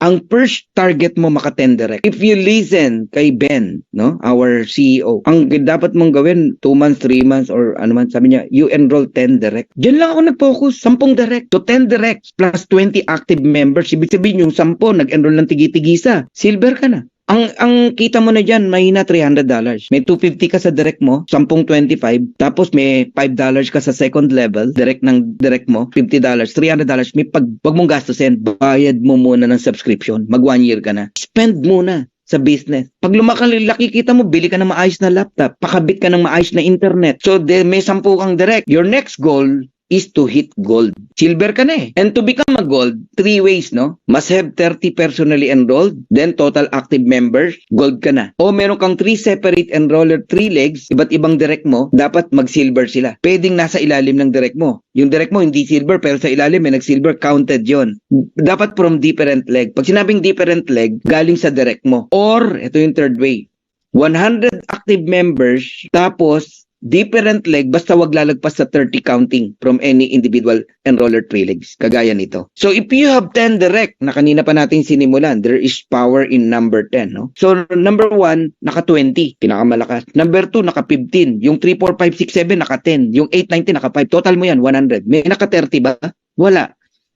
Ang first target mo maka 10 direct. If you listen kay Ben, no, our CEO, ang dapat mong gawin 2 months, 3 months or ano man sabi niya, you enroll 10 direct. Diyan lang ako nag-focus, 10 direct. So 10 direct plus 20 active members. Ibig sabihin yung 10 nag-enroll ng tigi-tigisa. Silver ka na. Ang kita mo na dyan, mahina $300. May $250 ka sa direct mo, 10.25, tapos may $5 ka sa second level, direct ng direct mo, $50, $300, may wag mong gastusin, bayad mo muna ng subscription, mag 1 year ka na. Spend muna sa business. Pag laki kita mo, bili ka ng maayos na laptop, pakabit ka ng maayos na internet. So, may 10 kang direct. Your next goal is to hit gold. Silver ka na eh. And to become a gold, 3 ways, no? Must have 30 personally enrolled, then total active members, gold ka na. O meron kang 3 separate enroller, 3 legs, iba't ibang direct mo, dapat mag-silver sila. Pwedeng nasa ilalim ng direct mo. Yung direct mo hindi silver, pero sa ilalim may nag-silver, counted yon. Dapat from different leg. Pag sinabing different leg, galing sa direct mo. Or, ito yung third way, 100 active members, tapos different leg, basta wag lalagpas sa 30 counting from any individual enroller 3 legs. Kagaya nito. So, if you have 10 direct, na kanina pa natin sinimulan, there is power in number 10. No? So, number 1, naka 20, pinakamalakas. Number 2, naka 15. Yung 3, 4, 5, 6, 7, naka 10. Yung 8, 9, 10, naka 5. Total mo yan, 100. May naka 30 ba? Wala.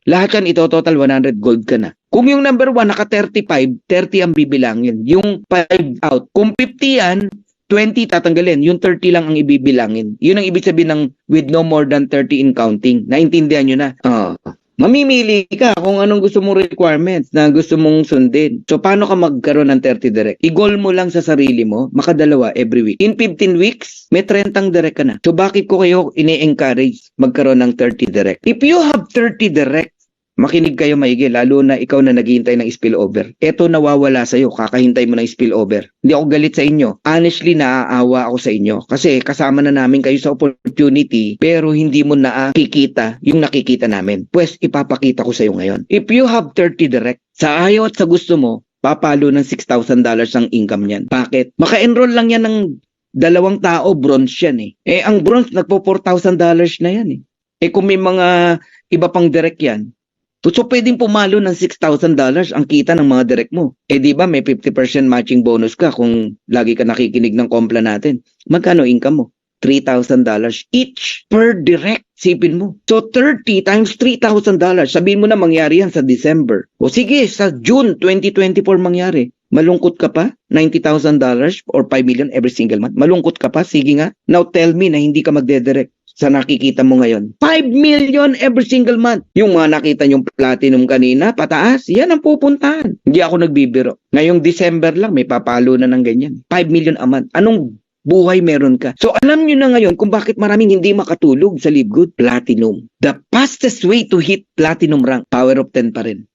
Lahat yan, ito total 100, gold ka na. Kung yung number 1, naka 35, 30 ang bibilangin. Yung 5 out. Kung 50 yan, 20 tatanggalin, yung 30 lang ang ibibilangin. Yun ang ibig sabihin ng with no more than 30 in counting. Naintindihan nyo na? Mamimili ka kung anong gusto mong requirements na gusto mong sundin. So, paano ka magkaroon ng 30 direct? I-goal mo lang sa sarili mo, makadalawa every week. In 15 weeks, may 30 direct ka na. So, bakit ko kayo ini-encourage magkaroon ng 30 direct? If you have 30 direct, makinig kayo maigi, lalo na ikaw na naghihintay ng spillover. Ito nawawala sa'yo, kakahintay mo ng spillover. Hindi ako galit sa inyo. Honestly, naaawa ako sa inyo. Kasi kasama na namin kayo sa opportunity, pero hindi mo nakikita yung nakikita namin. Pues, ipapakita ko sa'yo ngayon. If you have 30 direct, sa ayaw at sa gusto mo, papalo ng $6,000 ang income niyan. Bakit? Maka-enroll lang yan ng 2 tao, bronze yan eh. Ang bronze, nagpo $4,000 na yan eh. Kung may mga iba pang direct yan, so, pwedeng pumalo ng $6,000 ang kita ng mga direct mo. Di ba may 50% matching bonus ka kung lagi ka nakikinig ng kompla natin. Magkano income mo? $3,000 each per direct. Sipin mo. So, 30 times $3,000. Sabihin mo na mangyari yan sa December. O sige, sa June 2024 mangyari. Malungkot ka pa? $90,000 or $5 million every single month? Malungkot ka pa? Sige nga. Now tell me na hindi ka magdedirect sa nakikita mo ngayon. 5 million every single month. Yung mga nakita nyong platinum kanina, pataas, yan ang pupuntahan. Hindi ako nagbibiro. Ngayong December lang, may papalo na ng ganyan. 5 million a month. Anong buhay meron ka? So alam nyo na ngayon kung bakit maraming hindi makatulog sa Livegood. Platinum. The fastest way to hit platinum rank, power of 10 pa rin.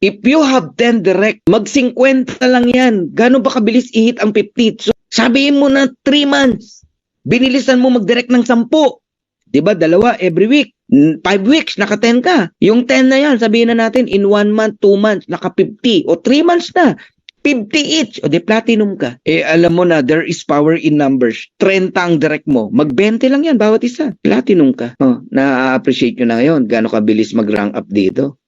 If you have 10 direct, mag-50 lang yan. Gano'n ba kabilis i-hit ang 50? So, sabihin mo na 3 months. Binilisan mo mag-direct ng 10. Diba, 2 every week. 5 weeks, naka 10 ka. Yung 10 na yan, sabihin na natin, in 1 month, 2 months, naka 50. O 3 months na, 50 each. O di platinum ka. Alam mo na, there is power in numbers. 30 ang direct mo. Mag-20 lang yan, bawat isa. Platinum ka. Na-appreciate nyo na ngayon. Gano'ng kabilis mag-rank up dito.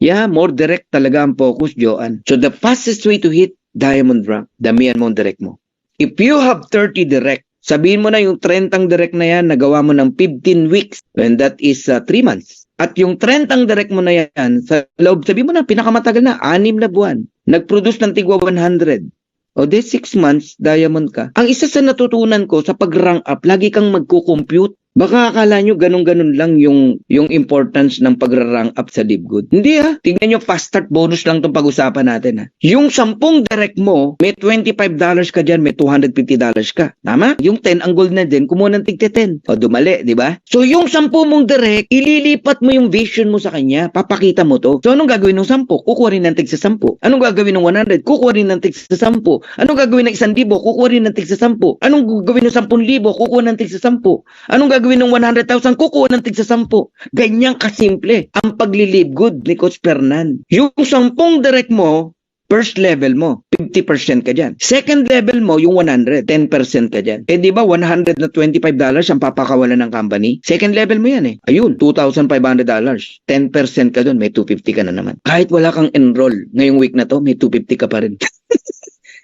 Yeah, more direct talaga ang focus, Joanne. So the fastest way to hit diamond rank, damihan mo ang direct mo. If you have 30 direct, sabihin mo na yung 30 direct na yan, nagawa mo ng 15 weeks, and that is 3 months. At yung 30 direct mo na yan, sa loob, sabihin mo na, pinakamatagal na, 6 na buwan. Nag-produce ng tigwa 100. O de 6 months, diamond ka. Ang isa sa natutunan ko sa pag-rank up, lagi kang magko-compute. Baka akala nyo ganun-ganun lang yung importance ng pag-rank up sa Livegood. Hindi Tingnan nyo, fast start bonus lang itong pag-usapan natin Yung 10 direct mo, may $25 ka dyan, may $250 ka. Tama? Yung 10, ang goal na din, kumuha ng tigte 10. O dumali, di ba? So yung 10 mong direct, ililipat mo yung vision mo sa kanya. Papakita mo to. So anong gagawin ng 10? Kukuha rin ng tig sa 10. Anong gagawin ng 100? Kukuha rin ng tig sa 10. Anong gagawin ng 1,000? Kukuha rin ng tig sa 10. Anong gagawin ng 10,000? Kukuha ng tig sa 10. Anong gagawin ng 100,000, kukuha ng tig sa 10. Ganyan kasimple ang pagli-Livegood ni Coach Fernan. Yung 10 direct mo, First level mo, 50% ka dyan. Second level mo, yung 100, 10% ka dyan. Eh di ba $125 ang papakawalan ng company? Second level mo yan eh. Ayun, $2,500. 10% ka dun, may 250 ka na naman. Kahit wala kang enroll ngayong week na to, may 250 ka pa rin.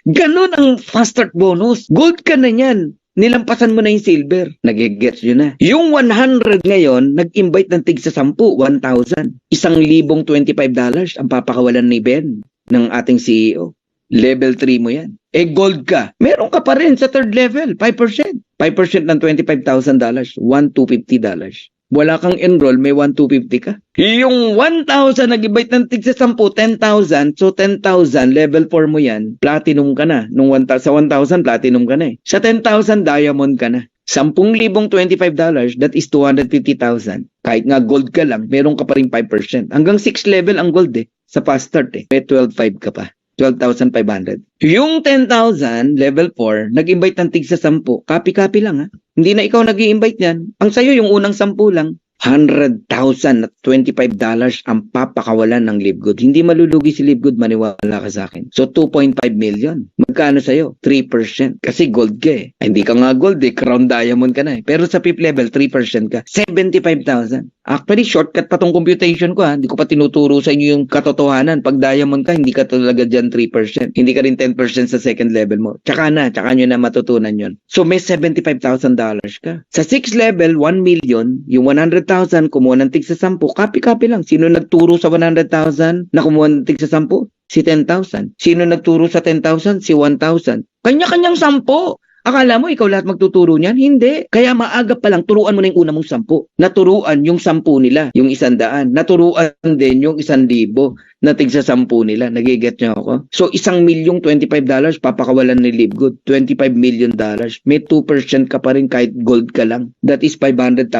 Ganon ang fast start bonus. Gold ka na yan. Nilampasan mo na yung silver. Nag-gets yun na. Yung 100 ngayon, nag-invite ng tig sa 10, 1,000. $1,025 ang papakawalan ni Ben ng ating CEO. Level 3 mo yan. Eh gold ka. Meron ka pa rin sa third level, 5%. 5% ng $25,000, $1,250. Wala kang enroll, may 1,250 ka. Yung 1,000 nag-invite ng tig sa 10, 10,000. So 10,000, level 4 mo yan, platinum ka na. Sa 1,000, platinum ka na eh. Sa 10,000, diamond ka na. 10,000 $25, that is 250,000. Kahit nga gold ka lang, meron ka pa rin 5%. Hanggang 6 level ang gold eh. Sa fast start eh. May 12,500 ka pa. 12,500. Yung 10,000, level 4, nag-invite ng tig sa 10. Copy-copy lang ha. Hindi na ikaw nag-i-invite yan. Ang sayo, yung unang 10 lang. 100,000 at $25 ang papakawalan ng Livegood. Hindi malulugi si Livegood, maniwala ka sa akin. So 2.5 million. Magkano sa'yo? 3%. Kasi gold ka eh. Ay, hindi ka nga gold eh. Crown diamond ka na eh. Pero sa fifth level, 3% ka. 75,000. Actually, shortcut pa tong computation ko ha. Hindi ko pa tinuturo sa inyo yung katotohanan. Pag diamond ka, hindi ka talaga dyan 3%. Hindi ka rin 10% sa second level mo. Tsaka nyo na matutunan yon. So may $75,000 ka. Sa 6th level, 1 million, yung 100,000, kumuha ng tig sa 10. Copy-copy lang. Sino nagturo sa 100,000 na kumuha ng tig sa 10? Si 10,000. Sino nagturo sa 10,000? Si 1,000. Kanya-kanyang 10. Akala mo ikaw lahat magtuturo niyan? Hindi. Kaya maaga pa lang, turuan mo na yung una mong 10. Naturuan yung 10 nila, yung 100. Naturuan din yung 1,000 na tig sa 10 nila. Nagiget niyo ako? So, $1,025 papakawalan ni Livegood. $25 million. May 2% ka pa rin kahit gold ka lang. That is $500,000.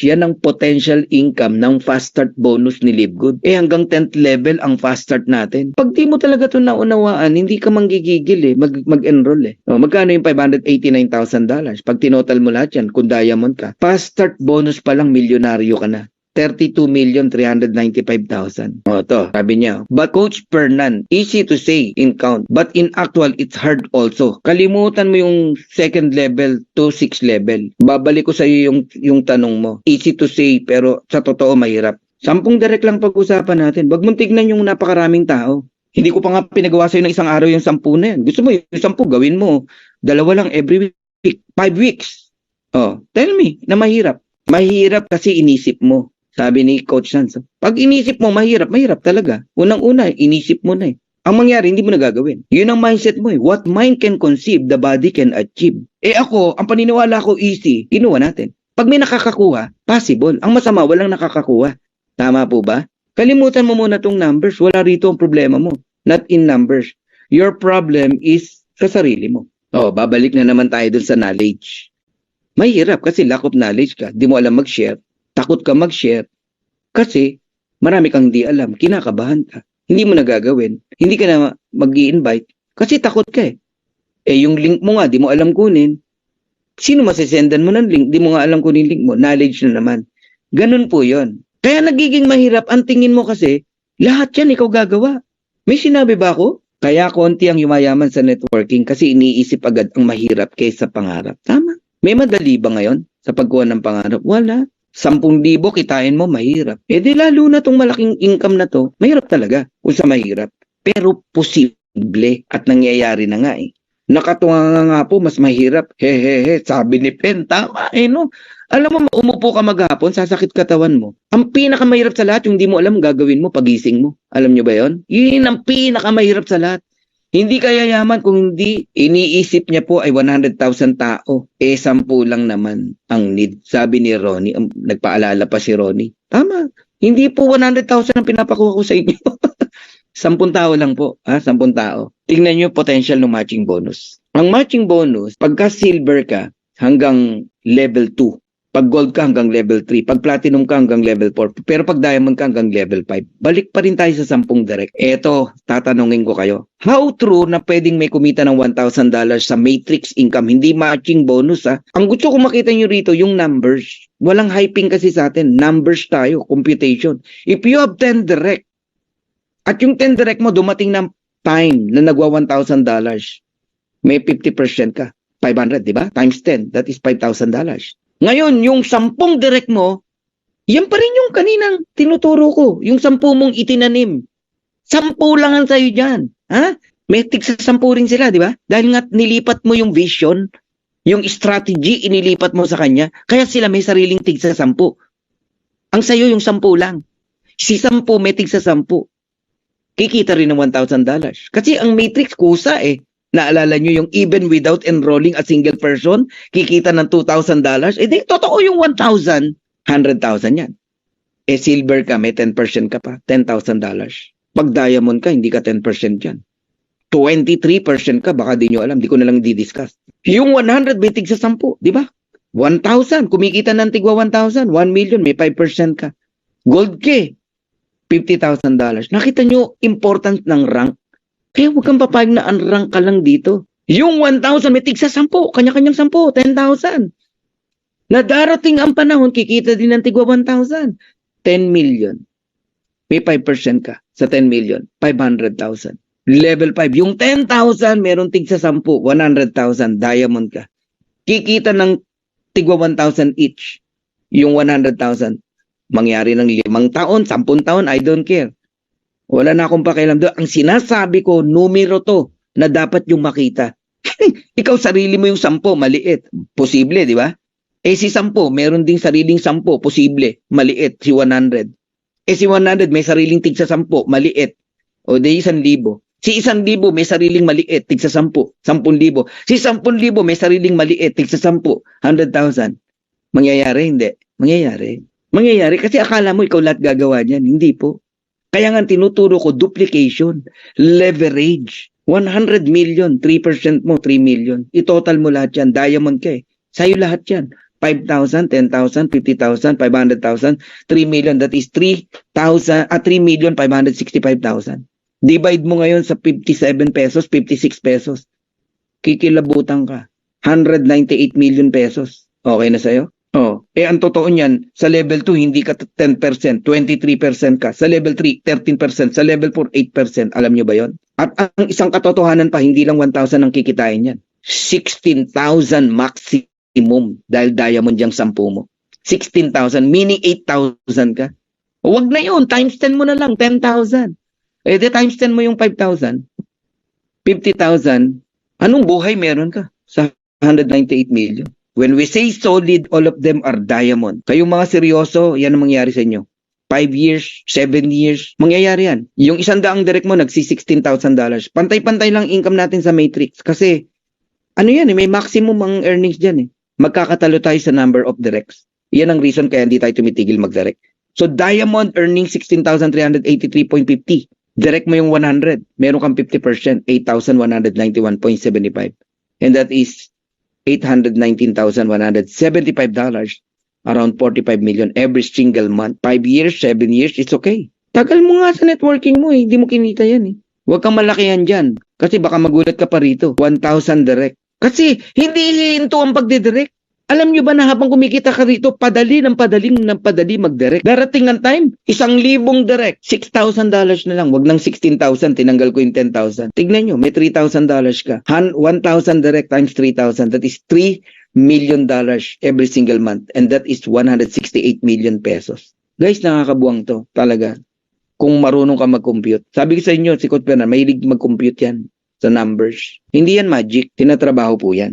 Yan ang potential income ng fast start bonus ni Livegood. Eh hanggang 10th level ang fast start natin. Pag di mo talaga ito naunawaan, hindi ka manggigigil eh. Mag-enroll eh. O, magkano yung $589,000? Pag tinotal mo lahat yan, kung diamond ka, fast start bonus pa lang, milyonaryo ka na. 32,395,000. O to, sabi niya. But Coach Fernan, easy to say in count, but in actual, it's hard also. Kalimutan mo yung second level to 6th level. Babalik ko sa iyo yung tanong mo. Easy to say, pero sa totoo mahirap. 10 direct lang pag-usapan natin. Wag mong tignan yung napakaraming tao. Hindi ko pa nga pinagawa sa'yo ng isang araw yung 10 na yan. Gusto mo yung 10, gawin mo. 2 lang every week. 5 weeks. Oh, tell me na mahirap. Mahirap kasi inisip mo. Sabi ni Coach Sanz. Pag inisip mo, mahirap talaga. Unang-una, inisip mo na eh. Ang mangyari, hindi mo na gagawin. Yun ang mindset mo eh. What mind can conceive, the body can achieve. Eh ako, ang paniniwala ko easy, kinuha natin. Pag may nakakakuha, possible. Ang masama, walang nakakakuha. Tama po ba? Kalimutan mo muna tong numbers. Wala rito ang problema mo. Not in numbers. Your problem is sa sarili mo. Oh, babalik na naman tayo dun sa knowledge. Mahirap kasi lack of knowledge ka. Di mo alam mag-share. Takot ka mag-share. Kasi marami kang di alam. Kinakabahan ka. Hindi mo na gagawin. Hindi ka na mag-i-invite. Kasi takot ka eh. Eh yung link mo nga, di mo alam kunin. Sino masisendan mo ng link? Di mo nga alam kunin link mo. Knowledge na naman. Ganun po yon. Kaya nagiging mahirap. Ang tingin mo kasi, lahat yan ikaw gagawa. May sinabi ba ako? Kaya konti ang yumayaman sa networking kasi iniisip agad ang mahirap kaysa pangarap. Tama. May madali ba ngayon sa pagkuha ng pangarap? Wala. 10,000 kitain mo, mahirap. Eh di lalo na tong malaking income na to, mahirap talaga kung sa mahirap. Pero posible at nangyayari na nga eh. Nakatuwa nga po, mas mahirap. Hehehe, sabi ni Pen, tama eh no. Alam mo, umupo ka maghapon, sasakit katawan mo. Ang pinakamahirap sa lahat, yung di mo alam gagawin mo pagising mo. Alam nyo ba yon? Yun ang pinakamahirap sa lahat. Hindi kaya yaman kung hindi iniisip niya po ay 100,000 tao. Eh, 10 lang naman ang need. Sabi ni Ronnie, nagpaalala pa si Ronnie. Tama. Hindi po 100,000 ang pinapakuha ko sa inyo. 10 tao lang po. 10 tao. Tingnan niyo potential ng matching bonus. Ang matching bonus, pagka silver ka hanggang level 2. Pag gold ka hanggang level 3, pag platinum ka hanggang level 4, pero pag diamond ka hanggang level 5, balik pa rin tayo sa 10 direct. Eto, tatanungin ko kayo. How true na pwedeng may kumita ng $1,000 sa matrix income, hindi matching bonus ha? Ang gusto ko makita nyo rito, yung numbers. Walang hyping kasi sa atin. Numbers tayo, computation. If you have 10 direct, at yung 10 direct mo dumating ng time na nagwa $1,000, may 50% ka. 500, di ba? Times 10, that is $5,000. Ngayon, yung 10 direct mo, yan pa rin yung kaninang tinuturo ko. Yung 10 mong itinanim. 10 lang ang sa'yo dyan. Ha? May tig sa 10 rin sila, di ba? Dahil nga nilipat mo yung vision, yung strategy, inilipat mo sa kanya. Kaya sila may sariling tig sa 10. Ang sa'yo yung 10 lang. Si 10 may tig sa 10. Kikita rin ng $1,000. Kasi ang matrix kusa eh. Naalala nyo yung even without enrolling a single person, kikita ng $2,000? Eh di, totoo yung 1,000, 100,000 yan. Eh silver ka, may 10% ka pa, $10,000. Pag diamond ka, hindi ka 10% yan. 23% ka, baka di nyo alam, di ko na lang di-discuss. Yung 100, may tig sa 10, di ba? 1,000, kumikita ng tigwa 1,000, 1 million, may 5% ka. Gold ka, $50,000. Nakita nyo importance ng rank? Kaya huwag kang papayag na unrank ka lang dito. Yung 1,000 may tig sa 10, kanya-kanyang 10, 10,000. Na darating ang panahon, kikita din ng tigwa 1,000. 10 million. May 5% ka sa 10 million, 500,000. Level 5, yung 10,000, meron tig sa 10, 100,000, diamond ka. Kikita ng tigwa 1,000 each. Yung 100,000, mangyari ng 5 taon, 10 taon, I don't care. Wala na akong pakialam doon. Ang sinasabi ko, numero to na dapat yung makita. Ikaw sarili mo yung 10, maliit. Posible, di ba? Eh si 10, meron ding sariling 10, posible, maliit, si 100. Eh si 100, may sariling tig sa 10, maliit. O di 1,000. Si 1,000, may sariling maliit, tig sa 10, 10,000. Si 10,000, may sariling maliit, tig sa 10, 100,000. Mangyayari, hindi. Mangyayari. Mangyayari kasi akala mo ikaw lahat gagawa niyan. Hindi po. Kaya nga tinuturo ko duplication, leverage, 100 million, 3% mo, 3 million. I-total mo lahat yan, diamond ka eh. Sa'yo lahat yan. 5,000, 10,000, 50,000, 500,000, 3 million. That is 3,565,000. Divide mo ngayon sa 57 pesos, 56 pesos. Kikilabutan ka. 198 million pesos. Okay na sa'yo? Oh, eh ang totoo niyan, sa level 2 hindi ka 10%, 23% ka. Sa level 3, 13%, sa level 4, 8%. Alam niyo ba 'yon? At ang isang katotohanan pa, hindi lang 1,000 ang kikitain niyan. 16,000 maximum dahil diamond yung 10 mo. 16,000, meaning 8,000 ka. Huwag na 'yon, times 10 mo na lang, 10,000. Eh de times 10 mo yung 5,000. 50,000, anong buhay meron ka sa 198 million? When we say solid, all of them are diamond. Kayong mga seryoso, yan ang mangyayari sa inyo. 5 years, 7 years, mangyayari yan. Yung 100 direct mo, nagsi-$16,000. Pantay-pantay lang income natin sa matrix. Kasi, ano yan may maximum ang earnings dyan eh. Magkakatalo tayo sa number of directs. Yan ang reason kaya hindi tayo tumitigil mag-direct. So, diamond earning 16,383.50. Direct mo yung 100. Meron kang 50%, 8,191.75. And that is $819,175, around 45 million every single month. 5 years, 7 years, it's okay. Tagal mo nga sa networking mo eh, hindi mo kinita yan eh. Huwag kang malakihan dyan, kasi baka magulat ka pa rito. 1,000 direct. Kasi hindi hihinto ang pagdidirect. Alam nyo ba na habang kumikita ka rito, padali mag-direct. Darating ang time, 1,000 direct, $6,000 na lang. Wag ng 16,000, tinanggal ko yung 10,000. Tignan nyo, may $3,000 ka. 1,000 direct times 3,000, that is $3 million every single month. And that is 168 million pesos. Guys, nakakabuang to, talaga. Kung marunong ka mag-compute. Sabi ko sa inyo, si Coach Bernard, mahilig mag-compute yan sa numbers. Hindi yan magic, tinatrabaho po yan.